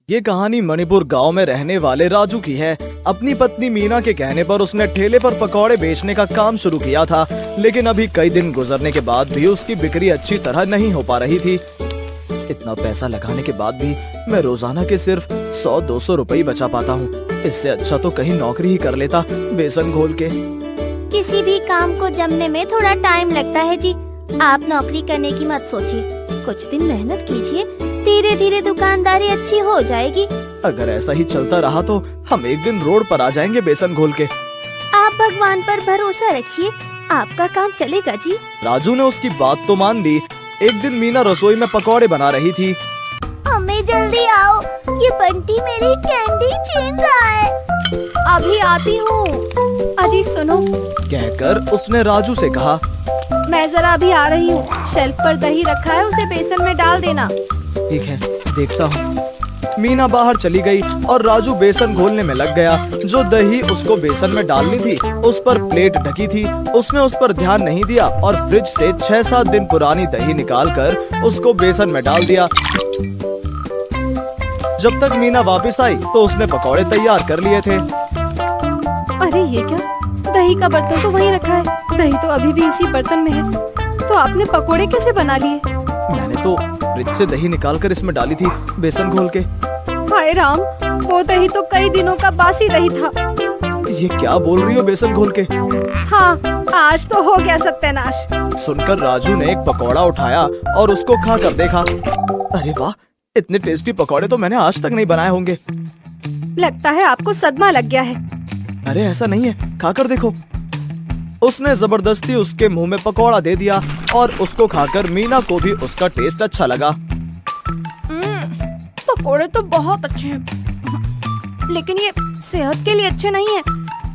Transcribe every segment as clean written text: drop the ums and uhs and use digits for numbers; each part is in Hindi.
ये कहानी मणिपुर गांव में रहने वाले राजू की है। अपनी पत्नी मीना के कहने पर उसने ठेले पर पकौड़े बेचने का काम शुरू किया था, लेकिन अभी कई दिन गुजरने के बाद भी उसकी बिक्री अच्छी तरह नहीं हो पा रही थी। इतना पैसा लगाने के बाद भी मैं रोजाना के सिर्फ 100-200 रुपए ही बचा पाता हूँ। इससे अच्छा तो कहीं नौकरी ही कर लेता बेसन घोल के। किसी भी काम को जमने में थोड़ा टाइम लगता है जी। आप नौकरी करने की मत सोचिए, कुछ दिन मेहनत कीजिए, धीरे धीरे दुकानदारी अच्छी हो जाएगी। अगर ऐसा ही चलता रहा तो हम एक दिन रोड पर आ जाएंगे बेसन घोल के। आप भगवान पर भरोसा रखिए, आपका काम चलेगा जी। राजू ने उसकी बात तो मान ली। एक दिन मीना रसोई में पकौड़े बना रही थी। अम्मी जल्दी आओ, ये बंटी मेरी कैंडी छीन रहा है। अभी आती हूँ। अजी सुनो, कहकर उसने राजू से कहा, मैं जरा अभी आ रही हूँ। शेल्फ पर दही रखा है, उसे बेसन में डाल देना। ठीक है, देखता हूँ। मीना बाहर चली गई और राजू बेसन घोलने में लग गया। जो दही उसको बेसन में डालनी थी उस पर प्लेट ढकी थी। उसने उस पर ध्यान नहीं दिया और फ्रिज से 6-7 दिन पुरानी दही निकालकर उसको बेसन में डाल दिया। जब तक मीना वापस आई तो उसने पकौड़े तैयार कर लिए थे। अरे ये क्या, दही का बर्तन तो वहीं रखा है। दही तो अभी भी इसी बर्तन में है। तो आपने पकोड़े कैसे बना लिए? मैंने तो फ्रिज से दही निकालकर इसमें डाली थी बेसन घोल के। हाय राम, वो दही तो कई दिनों का बासी दही था। ये क्या बोल रही हो बेसन घोल के? हाँ, आज तो हो गया सत्यानाश। सुनकर राजू ने एक पकौड़ा उठाया और उसको खा कर देखा। अरे वाह, इतने टेस्टी पकौड़े तो मैंने आज तक नहीं बनाए होंगे। लगता है आपको सदमा लग गया है। अरे ऐसा नहीं है, खाकर देखो। उसने जबरदस्ती उसके मुंह में पकौड़ा दे दिया और उसको खाकर मीना को भी उसका टेस्ट अच्छा लगा। पकोड़े तो बहुत अच्छे हैं, लेकिन ये सेहत के लिए अच्छे नहीं है।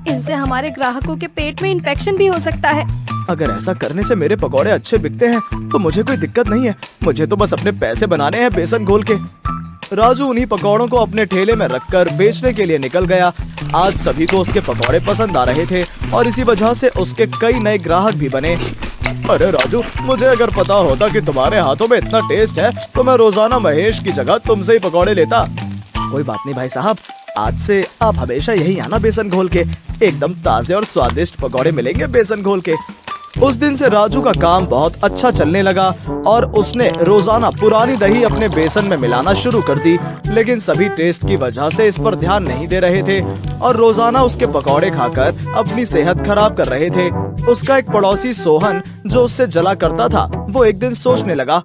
इनसे हमारे ग्राहकों के पेट में इन्फेक्शन भी हो सकता है। अगर ऐसा करने से मेरे पकौड़े अच्छे बिकते हैं तो मुझे कोई दिक्कत नहीं है। मुझे तो बस अपने पैसे बनाने हैं बेसन घोल के। राजू उन्हीं पकौड़ों को अपने ठेले में रखकर बेचने के लिए निकल गया। आज सभी को उसके पकौड़े पसंद आ रहे थे और इसी वजह से उसके कई नए ग्राहक भी बने। अरे राजू, मुझे अगर पता होता कि तुम्हारे हाथों में इतना टेस्ट है तो मैं रोजाना महेश की जगह तुमसे ही पकौड़े लेता। कोई बात नहीं भाई साहब, आज से आप हमेशा यही आना बेसन घोल के। एकदम ताजे और स्वादिष्ट पकौड़े मिलेंगे बेसन घोल के। उस दिन से राजू का काम बहुत अच्छा चलने लगा और उसने रोजाना पुरानी दही अपने बेसन में मिलाना शुरू कर दी। लेकिन सभी टेस्ट की वजह से इस पर ध्यान नहीं दे रहे थे और रोजाना उसके पकौड़े खाकर अपनी सेहत खराब कर रहे थे। उसका एक पड़ोसी सोहन, जो उससे जला करता था, वो एक दिन सोचने लगा,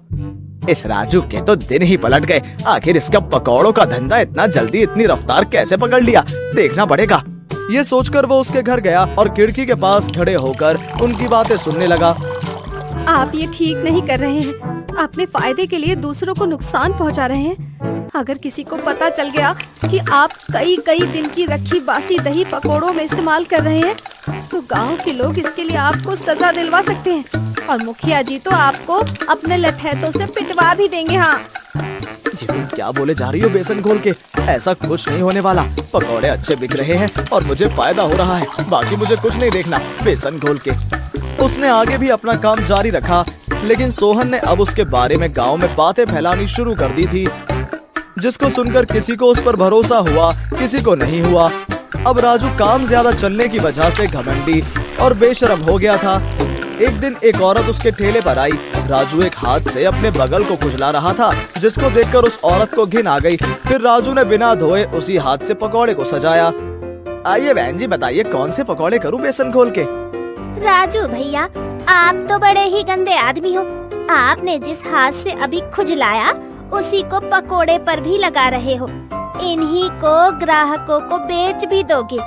इस राजू के तो दिन ही पलट गए। आखिर इसका पकौड़ों का धंधा इतना जल्दी इतनी रफ्तार कैसे पकड़ लिया, देखना पड़ेगा। ये सोचकर वो उसके घर गया और खिड़की के पास खड़े होकर उनकी बातें सुनने लगा। आप ये ठीक नहीं कर रहे हैं। अपने फायदे के लिए दूसरों को नुकसान पहुंचा रहे हैं। अगर किसी को पता चल गया कि आप कई दिन की रखी बासी दही पकोड़ों में इस्तेमाल कर रहे हैं तो गांव के लोग इसके लिए आपको सजा दिलवा सकते हैं और मुखिया जी तो आपको अपने लठैतों से पिटवा भी देंगे। हाँ, ये तुम क्या बोले जा रही हो बेसन घोल के? ऐसा कुछ नहीं होने वाला। पकौड़े अच्छे बिक रहे हैं और मुझे फायदा हो रहा है, बाकी मुझे कुछ नहीं देखना बेसन घोल के। उसने आगे भी अपना काम जारी रखा, लेकिन सोहन ने अब उसके बारे में गांव में बातें फैलानी शुरू कर दी थी, जिसको सुनकर किसी को उस पर भरोसा हुआ, किसी को नहीं हुआ। अब राजू काम ज्यादा चलने की वजह से घमंडी और बेशरम हो गया था। एक दिन एक औरत उसके ठेले पर आई। राजू एक हाथ से अपने बगल को खुजला रहा था, जिसको देखकर उस औरत को घिन आ गई। फिर राजू ने बिना धोए उसी हाथ से पकौड़े को सजाया। आइए बहन जी, बताइए कौन से पकौड़े करूं बेसन घोल के? राजू भैया, आप तो बड़े ही गंदे आदमी हो। आपने जिस हाथ से अभी खुजलाया उसी को पकोड़े पर भी लगा रहे हो। इन्हीं को ग्राहकों को बेच भी दोगे।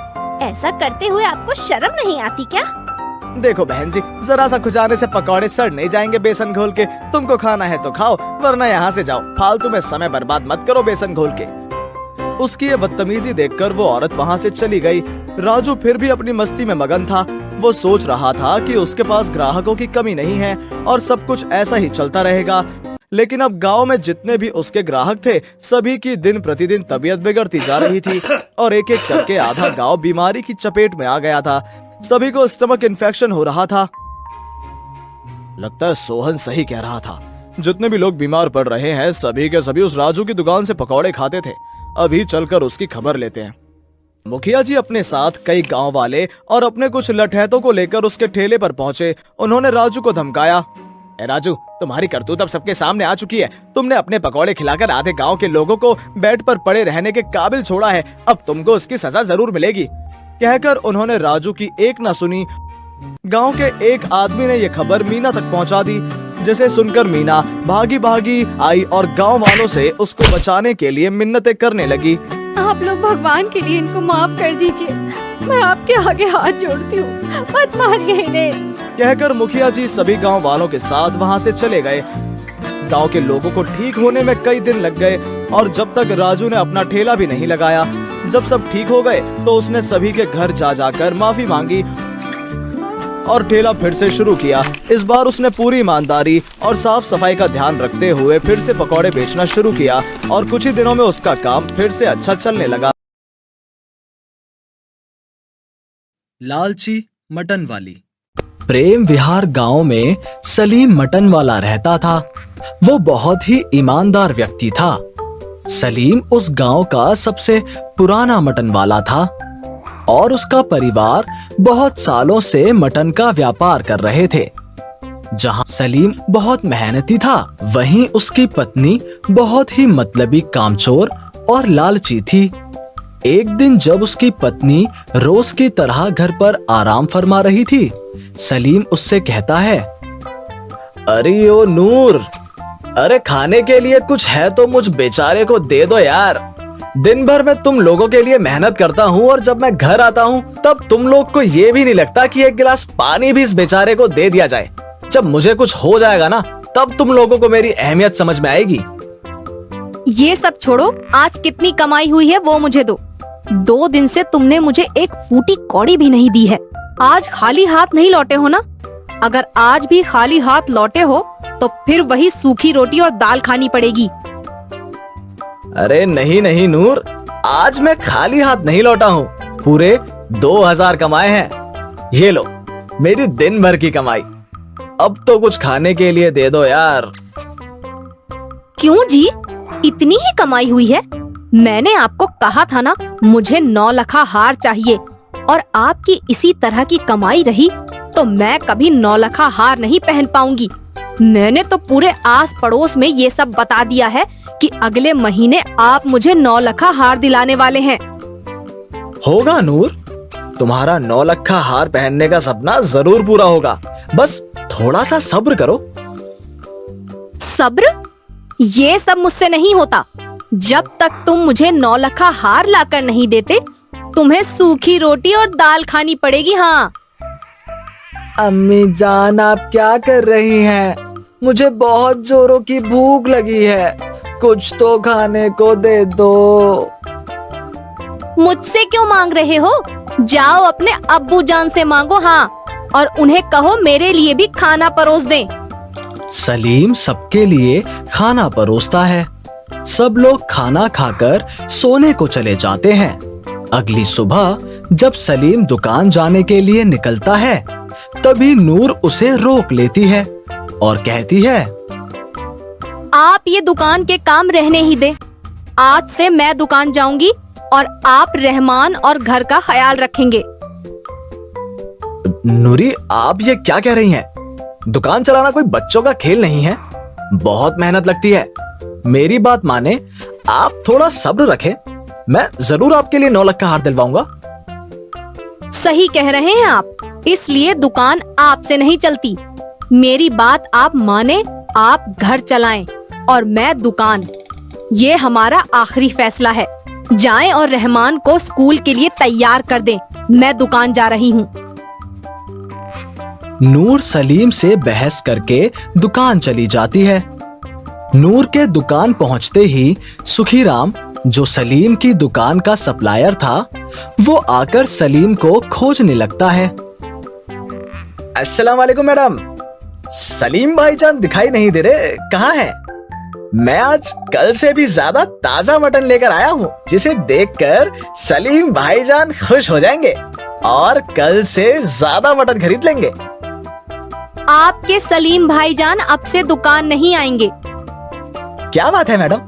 ऐसा करते हुए आपको शर्म नहीं आती क्या? देखो बहन जी, जरा सा खुजाने से पकौड़े सड़ नहीं जाएंगे बेसन घोल के। तुमको खाना है तो खाओ, वरना यहाँ से जाओ। फालतू में समय बर्बाद मत करो बेसन घोल के। उसकी ये बदतमीजी देखकर वो औरत वहाँ से चली गई। राजू फिर भी अपनी मस्ती में मगन था। वो सोच रहा था कि उसके पास ग्राहकों की कमी नहीं है और सब कुछ ऐसा ही चलता रहेगा। लेकिन अब गांव में जितने भी उसके ग्राहक थे, सभी की दिन प्रतिदिन तबीयत बिगड़ती जा रही थी और एक एक करके आधा गांव बीमारी की चपेट में आ गया था। सभी को स्टमक इन्फेक्शन हो रहा था। लगता है सोहन सही कह रहा था। जितने भी लोग बीमार पड़ रहे हैं, सभी के सभी उस राजू की दुकान से पकौड़े खाते थे। अभी चलकर उसकी खबर लेते हैं। मुखिया जी अपने साथ कई गांव वाले और अपने कुछ लठैतों को लेकर उसके ठेले पर पहुंचे। उन्होंने राजू को धमकाया, ए राजू, तुम्हारी करतूत अब सबके सामने आ चुकी है। तुमने अपने पकौड़े खिलाकर आधे गांव के लोगों को बेड पर पड़े रहने के काबिल छोड़ा है। अब तुमको उसकी सजा जरूर मिलेगी। कहकर उन्होंने राजू की एक न सुनी। गांव के एक आदमी ने यह खबर मीना तक पहुंचा दी, जिसे सुनकर मीना भागी भागी आई और गांव वालों से उसको बचाने के लिए मिन्नतें करने लगी। आप लोग भगवान के लिए इनको माफ कर दीजिए, मैं आपके आगे हाथ जोड़ती हूँ, मत मारिए इन्हें। कहकर मुखिया जी सभी गांव वालों के साथ वहां से चले गए। गांव के लोगों को ठीक होने में कई दिन लग गए और जब तक राजू ने अपना ठेला भी नहीं लगाया। जब सब ठीक हो गए तो उसने सभी के घर जा जाकर माफी मांगी और ठेला फिर से शुरू किया। इस बार उसने पूरी ईमानदारी और साफ सफाई का ध्यान रखते हुए फिर से पकौड़े बेचना शुरू किया और कुछ ही दिनों में उसका काम फिर से अच्छा चलने लगा। लालची मटन वाली। प्रेम विहार गांव में सलीम मटन वाला रहता था। वो बहुत ही ईमानदार व्यक्ति था। सलीम उस गांव का सबसे पुराना मटन वाला था और उसका परिवार बहुत सालों से मटन का व्यापार कर रहे थे। जहां सलीम बहुत मेहनती था, वहीं उसकी पत्नी बहुत ही मतलबी कामचोर और लालची थी। एक दिन जब उसकी पत्नी रोज की तरह घर पर आराम फरमा रही थी, सलीम उससे कहता है, अरे ओ नूर, अरे खाने के लिए कुछ है तो मुझ बेचारे को दे दो यार। दिन भर में तुम लोगों के लिए मेहनत करता हूँ और जब मैं घर आता हूँ तब तुम लोग को ये भी नहीं लगता कि एक गिलास पानी भी इस बेचारे को दे दिया जाए। जब मुझे कुछ हो जाएगा ना, तब तुम लोगों को मेरी अहमियत समझ में आएगी। ये सब छोड़ो, आज कितनी कमाई हुई है वो मुझे दो। 2 दिन से तुमने मुझे एक फूटी कौड़ी भी नहीं दी है। आज खाली हाथ नहीं लौटे हो ना? अगर आज भी खाली हाथ लौटे हो तो फिर वही सूखी रोटी और दाल खानी पड़ेगी। अरे नहीं नहीं नूर, आज मैं खाली हाथ नहीं लौटा हूँ। पूरे 2000 कमाए हैं। ये लो मेरी दिन भर की कमाई। अब तो कुछ खाने के लिए दे दो यार। क्यों जी, इतनी ही कमाई हुई है? मैंने आपको कहा था ना, मुझे 9 लखा हार चाहिए और आपकी इसी तरह की कमाई रही तो मैं कभी 9 लखा हार नहीं पहन पाऊंगी। मैंने तो पूरे आस पड़ोस में ये सब बता दिया है कि अगले महीने आप मुझे 9 लखा हार दिलाने वाले हैं। होगा नूर, तुम्हारा 9 लखा हार पहनने का सपना जरूर पूरा होगा। बस थोड़ा सा सब्र करो। सब्र? ये सब मुझसे नहीं होता। जब तक तुम मुझे 9 लखा हार लाकर नहीं देते, तुम्हें सूखी रोटी और दाल खानी पड़ेगी। हाँ अम्मी जान, आप क्या कर रही हैं? मुझे बहुत जोरों की भूख लगी है, कुछ तो खाने को दे दो। मुझसे क्यों मांग रहे हो? जाओ अपने अब्बू जान से मांगो। हाँ, और उन्हें कहो मेरे लिए भी खाना परोस दें। सलीम सबके लिए खाना परोसता है। सब लोग खाना खाकर सोने को चले जाते हैं। अगली सुबह जब सलीम दुकान जाने के लिए निकलता है, तभी नूर उसे रोक लेती है और कहती है, आप ये दुकान के काम रहने ही दे। आज से मैं दुकान जाऊंगी और आप रहमान और घर का ख्याल रखेंगे। नूरी, आप ये क्या कह रही हैं? दुकान चलाना कोई बच्चों का खेल नहीं है। बहुत मेहनत लगती है। मेरी बात माने, आप थोड़ा सब्र रखें। मैं जरूर आपके लिए 9 लाख का हार दिलवाऊंगा। सही कह रहे हैं आप। इसलिए दुकान आपसे नहीं चलती। मेरी बात आप माने, आप घर चलाएं और मैं दुकान। ये हमारा आखिरी फैसला है। जाएं और रहमान को स्कूल के लिए तैयार कर दें। मैं दुकान जा रही हूँ। नूर सलीम से बहस करके दुकान चली जाती है। नूर के दुकान पहुंचते ही सुखीराम, जो सलीम की दुकान का सप्लायर था, वो आकर सलीम को खोजने लगता है। अस्सलाम वालेकुम मैडम। सलीम भाईजान दिखाई नहीं दे रहे, कहाँ हैं? मैं आज कल से भी ज्यादा ताजा मटन लेकर आया हूँ, जिसे देखकर सलीम भाईजान खुश हो जाएंगे और कल से ज्यादा मटन खरीद लेंगे। आपके सलीम भाईजान अब से दुकान नहीं आएंगे। क्या बात है मैडम,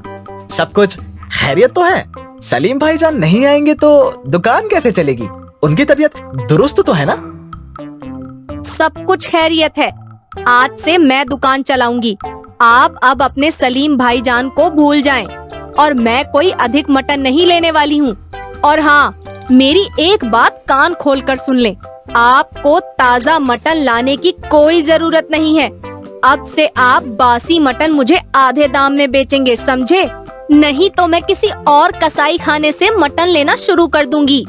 सब कुछ खैरियत तो है? सलीम भाईजान नहीं आएंगे तो दुकान कैसे चलेगी? उनकी तबीयत दुरुस्त तो है ना? सब कुछ खैरियत है। आज से मैं दुकान चलाऊंगी। आप अब अपने सलीम भाईजान को भूल जाएं और मैं कोई अधिक मटन नहीं लेने वाली हूँ। और हाँ, मेरी एक बात कान खोलकर सुन लें, आपको ताज़ा मटन लाने की कोई जरूरत नहीं है। अब से आप बासी मटन मुझे आधे दाम में बेचेंगे, समझे? नहीं तो मैं किसी और कसाई खाने से मटन लेना शुरू कर दूंगी।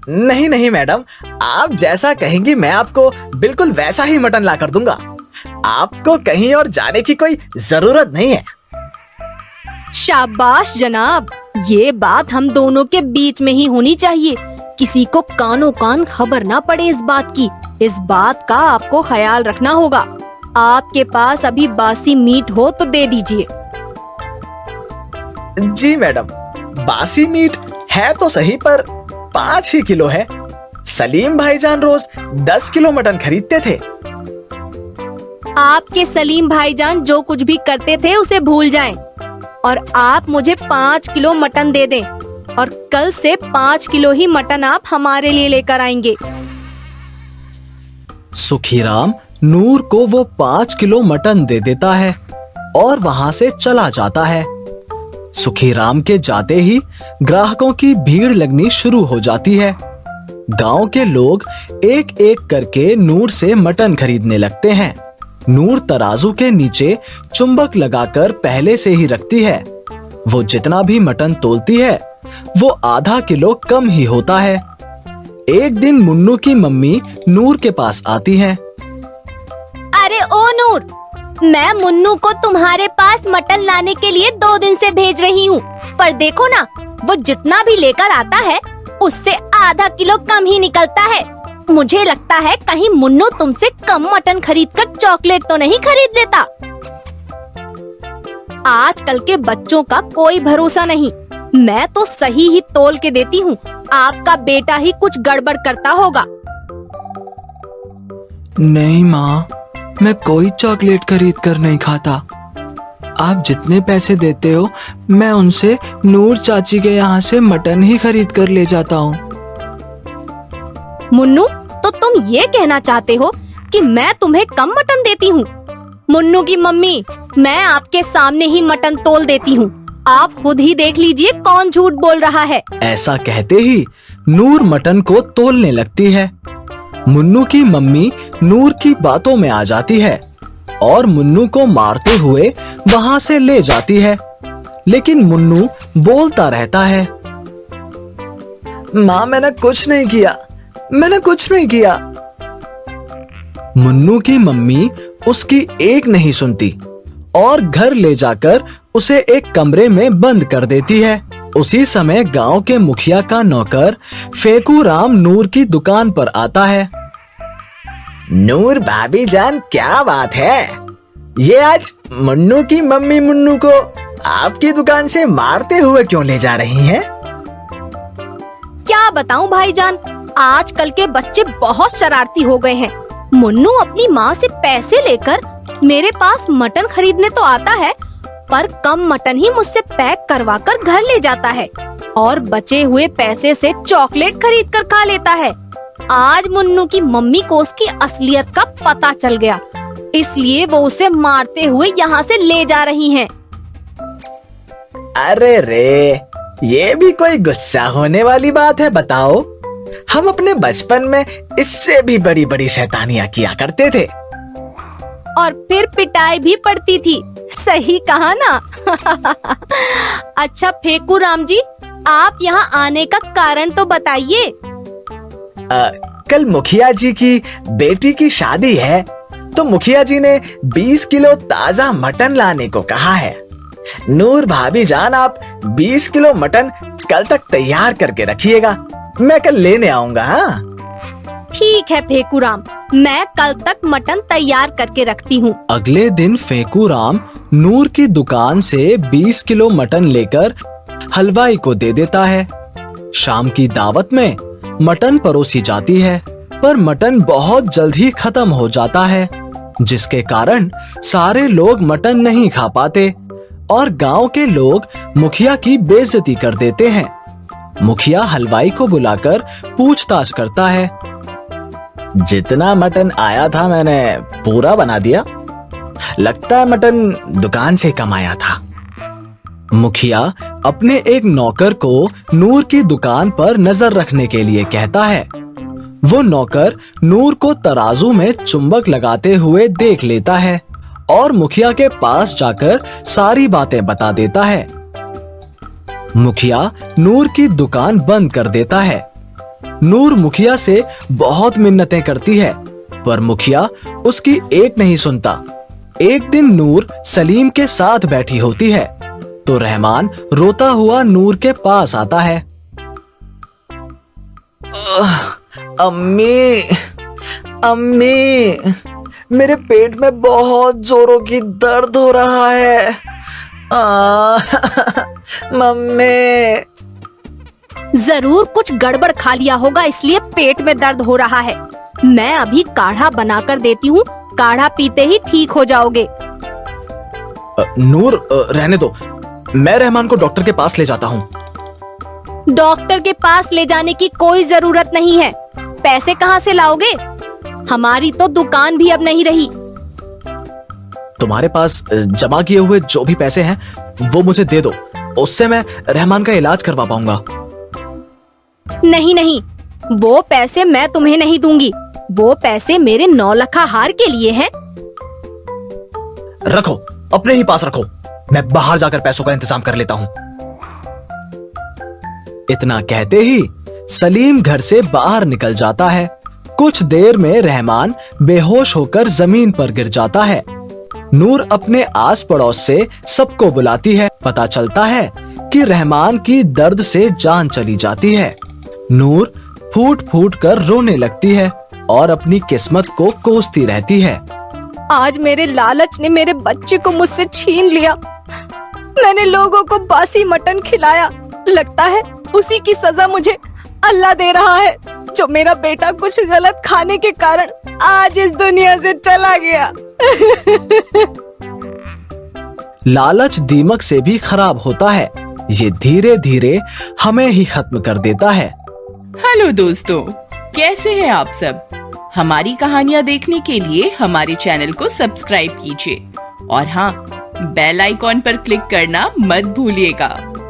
नहीं नहीं मैडम, आप जैसा कहेंगी मैं आपको बिल्कुल वैसा ही मटन ला कर दूंगा। आपको कहीं और जाने की कोई जरूरत नहीं है। शाबाश जनाब, ये बात हम दोनों के बीच में ही होनी चाहिए। किसी को कानों कान खबर ना पड़े इस बात की। इस बात का आपको ख्याल रखना होगा। आपके पास अभी बासी मीट हो तो दे दीजिए। जी मैडम, बासी मीट है तो सही, पर 5 ही किलो है। सलीम भाईजान रोज 10 किलो मटन खरीदते थे। आपके सलीम भाईजान जो कुछ भी करते थे उसे भूल जाएं और आप मुझे 5 किलो मटन दे दें और कल से 5 किलो ही मटन आप हमारे लिए लेकर आएंगे। सुखीराम नूर को वो 5 किलो मटन दे देता है और वहां से चला जाता है। सुखीराम के जाते ही ग्राहकों की भीड़ लगनी शुरू हो जाती है। गांव के लोग एक एक करके नूर से मटन खरीदने लगते हैं। नूर तराजू के नीचे चुंबक लगाकर पहले से ही रखती है। वो जितना भी मटन तोलती है वो आधा किलो कम ही होता है। एक दिन मुन्नू की मम्मी नूर के पास आती है। अरे ओ नूर, मैं मुन्नू को तुम्हारे पास मटन लाने के लिए 2 दिन से भेज रही हूँ, पर देखो ना, वो जितना भी लेकर आता है उससे आधा किलो कम ही निकलता है। मुझे लगता है कहीं मुन्नू तुमसे कम मटन खरीदकर चॉकलेट तो नहीं खरीद लेता। आजकल के बच्चों का कोई भरोसा नहीं। मैं तो सही ही तोल के देती हूँ। आपका बेटा ही कुछ गड़बड़ करता होगा। नहीं माँ, मैं कोई चॉकलेट खरीद कर नहीं खाता। आप जितने पैसे देते हो मैं उनसे नूर चाची के यहाँ से मटन ही खरीद कर ले जाता हूँ। मुन्नू, तो तुम ये कहना चाहते हो कि मैं तुम्हें कम मटन देती हूँ? मुन्नू की मम्मी, मैं आपके सामने ही मटन तोल देती हूँ। आप खुद ही देख लीजिए कौन झूठ बोल रहा है। ऐसा कहते ही नूर मटन को तोलने लगती है। मुन्नू की मम्मी नूर की बातों में आ जाती है और मुन्नू को मारते हुए वहां से ले जाती है। लेकिन मुन्नू बोलता रहता है, माँ मैंने कुछ नहीं किया, मैंने कुछ नहीं किया। मुन्नू की मम्मी उसकी एक नहीं सुनती और घर ले जाकर उसे एक कमरे में बंद कर देती है। उसी समय गांव के मुखिया का नौकर फेकू राम नूर की दुकान पर आता है। नूर भाभी जान, क्या बात है? ये आज मुन्नू की मम्मी मुन्नू को आपकी दुकान से मारते हुए क्यों ले जा रही हैं? क्या बताऊं भाईजान, आजकल के बच्चे बहुत शरारती हो गए हैं। मुन्नू अपनी माँ से पैसे लेकर मेरे पास मटन खरीदने तो आता है, पर कम मटन ही मुझसे पैक करवा कर घर ले जाता है और बचे हुए पैसे से चॉकलेट खरीद कर खा लेता है। आज मुन्नू की मम्मी को उसकी असलियत का पता चल गया, इसलिए वो उसे मारते हुए यहाँ से ले जा रही हैं। अरे रे, ये भी कोई गुस्सा होने वाली बात है? बताओ, हम अपने बचपन में इससे भी बड़ी बड़ी शैतानियां किया करते थे और फिर पिटाई भी पड़ती थी। सही कहा ना? अच्छा फेकू राम जी, आप यहाँ आने का कारण तो बताइए। कल मुखिया जी की बेटी की शादी है, तो मुखिया जी ने 20 किलो ताजा मटन लाने को कहा है। नूर भाभी जान, आप 20 किलो मटन कल तक तैयार करके रखिएगा, मैं कल लेने आऊंगा। हाँ? ठीक है फेकू राम, मैं कल तक मटन तैयार करके रखती हूँ। अगले दिन फेकू राम नूर की दुकान से 20 किलो मटन लेकर हलवाई को दे देता है। शाम की दावत में मटन परोसी जाती है, पर मटन बहुत जल्द ही खत्म हो जाता है, जिसके कारण सारे लोग मटन नहीं खा पाते। और गांव के लोग मुखिया की बेइज्जती कर देते हैं। मुखिया हलवाई को बुलाकर पूछताछ करता है। जितना मटन आया था मैंने पूरा बना दिया। लगता है मटन दुकान से कम आया था। मुखिया अपने एक नौकर को नूर की दुकान पर नजर रखने के लिए कहता है। वो नौकर नूर को तराजू में चुंबक लगाते हुए देख लेता है और मुखिया के पास जाकर सारी बातें बता देता है। मुखिया नूर की दुकान बंद कर देता है। नूर मुखिया से बहुत मिन्नतें करती है, पर मुखिया उसकी एक नहीं सुनता। एक दिन नूर सलीम के साथ बैठी होती है तो रहमान रोता हुआ नूर के पास आता है। अम्मी, अम्मी, मेरे पेट में बहुत जोरों की दर्द हो रहा है। मम्मी। जरूर कुछ गड़बड़ खा लिया होगा, इसलिए पेट में दर्द हो रहा है। मैं अभी काढ़ा बनाकर देती हूँ, काढ़ा पीते ही ठीक हो जाओगे। नूर, रहने दो, मैं रहमान को डॉक्टर के पास ले जाता हूँ। डॉक्टर के पास ले जाने की कोई जरूरत नहीं है। पैसे कहाँ से लाओगे? हमारी तो दुकान भी अब नहीं रही। तुम्हारे पास जमा किए हुए जो भी पैसे हैं वो मुझे दे दो, उससे मैं रहमान का इलाज करवा पाऊंगा। नहीं नहीं, वो पैसे मैं तुम्हें नहीं दूंगी। वो पैसे मेरे 9 लखा हार के लिए हैं। रखो, अपने ही पास रखो, मैं बाहर जाकर पैसों का इंतजाम कर लेता हूं। इतना कहते ही सलीम घर से बाहर निकल जाता है। कुछ देर में रहमान बेहोश होकर जमीन पर गिर जाता है। नूर अपने आस पड़ोस से सबको बुलाती है। पता चलता है कि रहमान की दर्द से जान चली जाती है। नूर फूट फूट कर रोने लगती है और अपनी किस्मत को कोसती रहती है। आज मेरे लालच ने मेरे बच्चे को मुझसे छीन लिया। मैंने लोगों को बासी मटन खिलाया। लगता है उसी की सजा मुझे अल्लाह दे रहा है, जो मेरा बेटा कुछ गलत खाने के कारण आज इस दुनिया से चला गया। लालच दीमक से भी खराब होता है। ये धीरे धीरे हमें ही खत्म कर देता है। हेलो दोस्तों, कैसे हैं आप सब? हमारी कहानियां देखने के लिए हमारे चैनल को सब्सक्राइब कीजिए और हाँ, बेल आइकॉन पर क्लिक करना मत भूलिएगा।